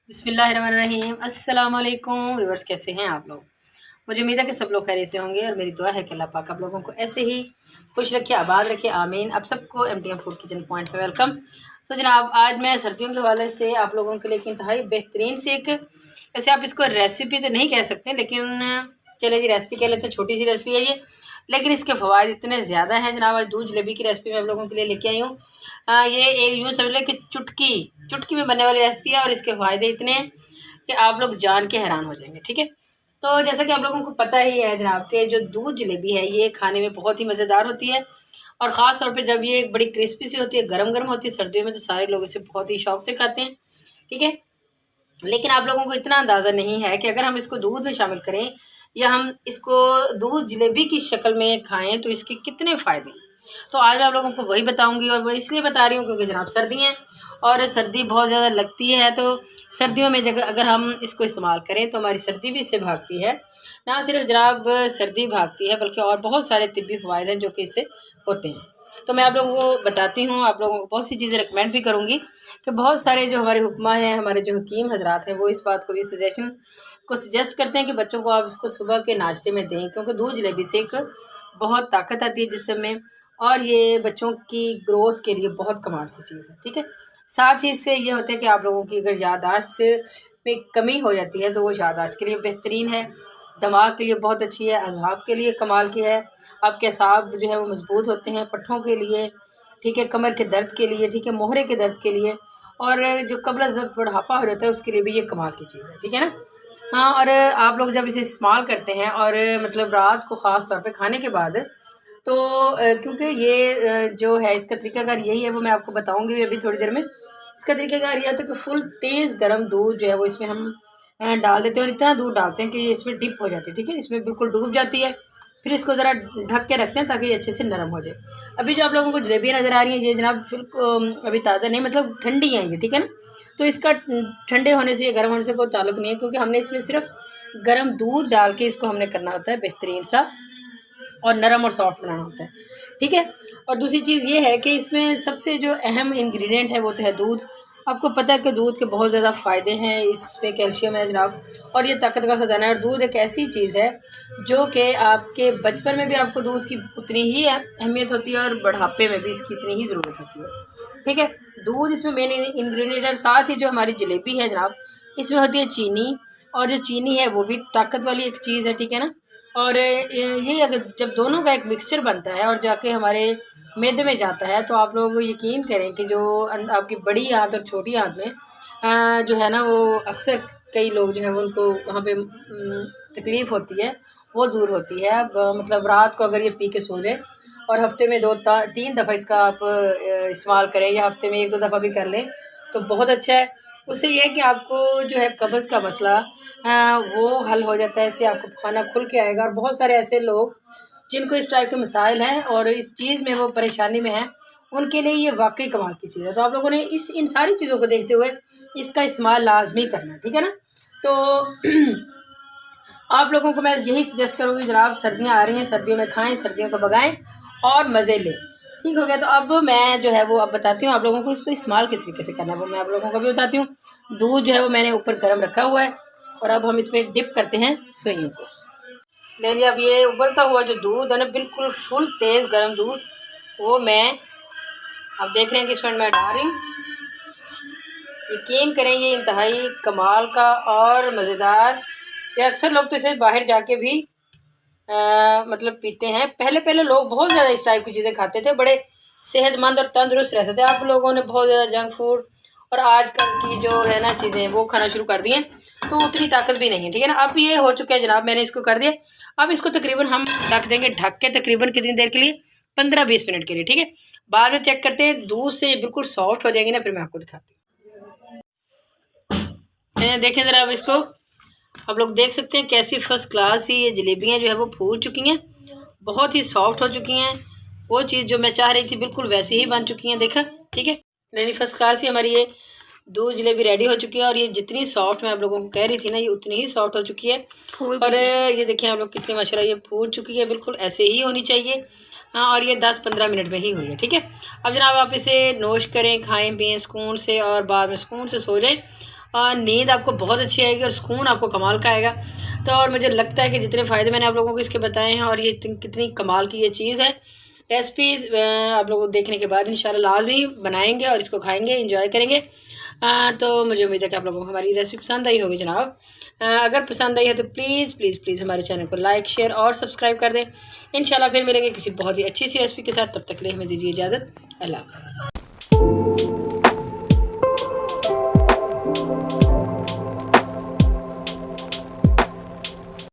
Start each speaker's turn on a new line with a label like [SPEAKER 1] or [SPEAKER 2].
[SPEAKER 1] बिस्मिल्लाहिर्रहमानिर्रहीम। अस्सलाम वालेकुम व्यूअर्स, कैसे हैं आप लोग। मुझे उम्मीद है कि सब लोग खैरियत से होंगे और मेरी दुआ है कि अल्लाह पाक आप लोगों को ऐसे ही खुश रखे, आबाद रखे, आमीन। आप सबको MTM फूड किचन पॉइंट पे वेलकम। तो जनाब, आज मैं सर्दियों के हवाले से आप लोगों के लिए एक इंतहाई बेहतरीन से एक, वैसे आप इसको रेसिपी तो नहीं कह सकते, लेकिन चले जी रेसिपी कह लेते हैं। छोटी सी रेसिपी है ये, लेकिन इसके फ़वाद इतने ज़्यादा हैं जनाब। आज दूध जलेबी की रेसिपी मैं आप लोगों के लिए लेके आई हूँ। ये एक यूँ समझ लें कि चुटकी चुटकी में बनने वाली रेसिपी है और इसके फ़ायदे इतने हैं कि आप लोग जान के हैरान हो जाएंगे। ठीक है, तो जैसा कि आप लोगों को पता ही है जनाब कि जो दूध जलेबी है ये खाने में बहुत ही मज़ेदार होती है, और ख़ास तौर पे जब ये बड़ी क्रिस्पी सी होती है, गरम गरम होती है सर्दियों में, तो सारे लोग इसे बहुत ही शौक से खाते हैं। ठीक है, लेकिन आप लोगों को इतना अंदाज़ा नहीं है कि अगर हम इसको दूध में शामिल करें या हम इसको दूध जलेबी की शक्ल में खाएं तो इसके कितने फ़ायदे हैं। तो आज मैं आप लोगों को वही बताऊंगी, और वो इसलिए बता रही हूँ क्योंकि जनाब सर्दी हैं और सर्दी बहुत ज़्यादा लगती है। तो सर्दियों में जगह अगर हम इसको इस्तेमाल करें तो हमारी सर्दी भी इससे भागती है। ना सिर्फ जनाब सर्दी भागती है बल्कि और बहुत सारे तिब्बी फ़वाइद हैं जो कि इससे होते हैं। तो मैं आप लोगों को बताती हूँ, आप लोगों को बहुत सी चीज़ें रिकमेंड भी करूँगी कि बहुत सारे जो हमारे हुक्मा हैं, हमारे जो हकीम हजरात हैं, वो इस बात को भी सजेस्ट करते हैं कि बच्चों को आप इसको सुबह के नाश्ते में दें, क्योंकि दूध जलेबी से एक बहुत ताकत आती है जिसमें, और ये बच्चों की ग्रोथ के लिए बहुत कमाल की चीज़ है। ठीक है, साथ ही इससे ये होता है कि आप लोगों की अगर याददाश्त में कमी हो जाती है तो वो याददाश्त के लिए बेहतरीन है, दिमाग के लिए बहुत अच्छी है, अज़हाब के लिए कमाल की है, आपके असाब जो है वो मजबूत होते हैं, पट्ठों के लिए, ठीक है, कमर के दर्द के लिए, ठीक है, मोहरे के दर्द के लिए, और जो कब्ल अज़ वक्त बुढ़ापा हो जाता है उसके लिए भी ये कमाल की चीज़ है। ठीक है ना। हाँ, और आप लोग जब इसे इस्तेमाल करते हैं और मतलब रात को ख़ास तौर पे खाने के बाद, तो क्योंकि ये जो है इसका तरीकाकार यही है, वो मैं आपको बताऊँगी अभी थोड़ी देर में। इसका तरीकाकार ये होता है कि फुल तेज़ गर्म दूध जो है वो इसमें हम डाल देते हैं, और इतना दूध डालते हैं कि ये इसमें डिप हो जाती है। ठीक है, इसमें बिल्कुल डूब जाती है। फिर इसको ज़रा ढक के रखते हैं ताकि ये अच्छे से नरम हो जाए। अभी जो आप लोगों को जलेबियाँ नज़र आ रही हैं ये जनाब अभी ताज़ा नहीं, मतलब ठंडी हैं ये। ठीक है ना, तो इसका ठंडे होने से या गर्म होने से कोई ताल्लुक़ नहीं है, क्योंकि हमने इसमें सिर्फ गर्म दूध डाल के इसको हमने करना होता है बेहतरीन सा और नरम और सॉफ्ट बनाना होता है। ठीक है, और दूसरी चीज़ ये है कि इसमें सबसे जो अहम इंग्रेडिएंट है वो तो है दूध। आपको पता है कि दूध के बहुत ज़्यादा फ़ायदे हैं, इसमें कैल्शियम है जनाब, और ये ताकत का ख़जाना है। और दूध एक ऐसी चीज़ है जो कि आपके बचपन में भी आपको दूध की उतनी ही अहमियत होती है और बुढ़ापे में भी इसकी इतनी ही ज़रूरत होती है। ठीक है, दूध इसमें मेन इंग्रेडिएंट है। साथ ही जो हमारी जलेबी है जनाब, इसमें होती है चीनी, और जो चीनी है वो भी ताकत वाली एक चीज़ है। ठीक है ना, और ये अगर जब दोनों का एक मिक्सचर बनता है और जाके हमारे मैदे में जाता है, तो आप लोग यकीन करें कि जो आपकी बड़ी आंत और छोटी आंत में जो है ना, वो अक्सर कई लोग जो है वो उनको वहाँ पे तकलीफ़ होती है, वो दूर होती है। अब मतलब रात को अगर ये पी के सो जाए और हफ्ते में 2-3 दफ़ा इसका आप इस्तेमाल करें, या हफ्ते में 1-2 दफ़ा भी कर लें तो बहुत अच्छा है। उससे ये है कि आपको जो है कब्ज़ का मसला वो हल हो जाता है, इससे आपको खाना खुल के आएगा। और बहुत सारे ऐसे लोग जिनको इस टाइप के मसाइल हैं और इस चीज़ में वो परेशानी में हैं, उनके लिए ये वाकई कमाल की चीज़ है। तो आप लोगों ने इन सारी चीज़ों को देखते हुए इसका इस्तेमाल लाजमी करना है। ठीक है ना, तो आप लोगों को मैं यही सजेस्ट करूँगी जनाब, सर्दियाँ आ रही हैं, सर्दियों में खाएँ, सर्दियों को भगाएँ और मज़े लें। ठीक हो गया, तो अब मैं जो है वो अब बताती हूँ आप लोगों को इसको इस्तेमाल किस तरीके से करना है, वो मैं आप लोगों को भी बताती हूँ। दूध जो है वो मैंने ऊपर गर्म रखा हुआ है, और अब हम इसमें डिप करते हैं सेवइयों को। ले लिया। अब ये उबलता हुआ जो दूध है ना, बिल्कुल फुल तेज़ गर्म दूध, वो मैं अब देख रहे हैं कि इसमें मैं डाल रही हूँ। यकीन करें ये इंतहाई कमाल का और मज़ेदार, या अक्सर लोग तो इसे बाहर जाके भी मतलब पीते हैं। पहले लोग बहुत ज़्यादा इस टाइप की चीज़ें खाते थे, बड़े सेहतमंद और तंदुरुस्त रहते थे। आप लोगों ने बहुत ज़्यादा जंक फूड और आजकल की जो है ना चीज़ें वो खाना शुरू कर दी हैं, तो उतनी ताकत भी नहीं है। ठीक है ना, अब ये हो चुका है जनाब, मैंने इसको कर दिया। अब इसको तकरीबन हम ढक देंगे, ढक के तकरीबन कितनी देर के लिए, 15-20 मिनट के लिए। ठीक है, बाद में चेक करते हैं, दूध से बिल्कुल सॉफ्ट हो जाएंगे ना, फिर मैं आपको दिखाती हूँ। देखें ज़रा अब इसको, आप लोग देख सकते हैं कैसी फ़र्स्ट क्लास ही ये जलेबियाँ जो है वो फूल चुकी हैं, बहुत ही सॉफ्ट हो चुकी हैं। वो चीज़ जो मैं चाह रही थी बिल्कुल वैसी ही बन चुकी हैं, देखा। ठीक है, यानी फ़र्स्ट क्लास ही हमारी ये दूध जलेबी रेडी हो चुकी है, और ये जितनी सॉफ्ट मैं आप लोगों को कह रही थी ना, ये उतनी ही सॉफ्ट हो चुकी है। और ये देखिए आप लोग कितनी माशाल्लाह ये फूल चुकी है, बिल्कुल ऐसे ही होनी चाहिए। हाँ, और ये 10-15 मिनट में ही हुई है। ठीक है, अब जनाब आप इसे नोश करें, खाएँ पिएँ सुकून से, और बाद में सुकून से सो जाएँ। नींद आपको बहुत अच्छी आएगी और सुकून आपको कमाल का आएगा। तो और मुझे लगता है कि जितने फ़ायदे मैंने आप लोगों को इसके बताए हैं और ये कितनी कमाल की ये चीज़ है, रेसिपीज़ आप लोगों को देखने के बाद इंशाल्लाह लाजमी बनाएंगे और इसको खाएंगे, इंजॉय करेंगे। तो मुझे उम्मीद है कि आप लोगों को हमारी रेसिपी पसंद आई होगी जनाब। अगर पसंद आई है तो प्लीज़ प्लीज़ प्लीज़ हमारे चैनल को लाइक, शेयर और सब्सक्राइब कर दें। इंशाल्लाह फिर मिलेंगे किसी बहुत ही अच्छी सी रेसिपी के साथ। तब तक के लिए हमें दीजिए इजाज़त। अल्लाह हाफ़िज़।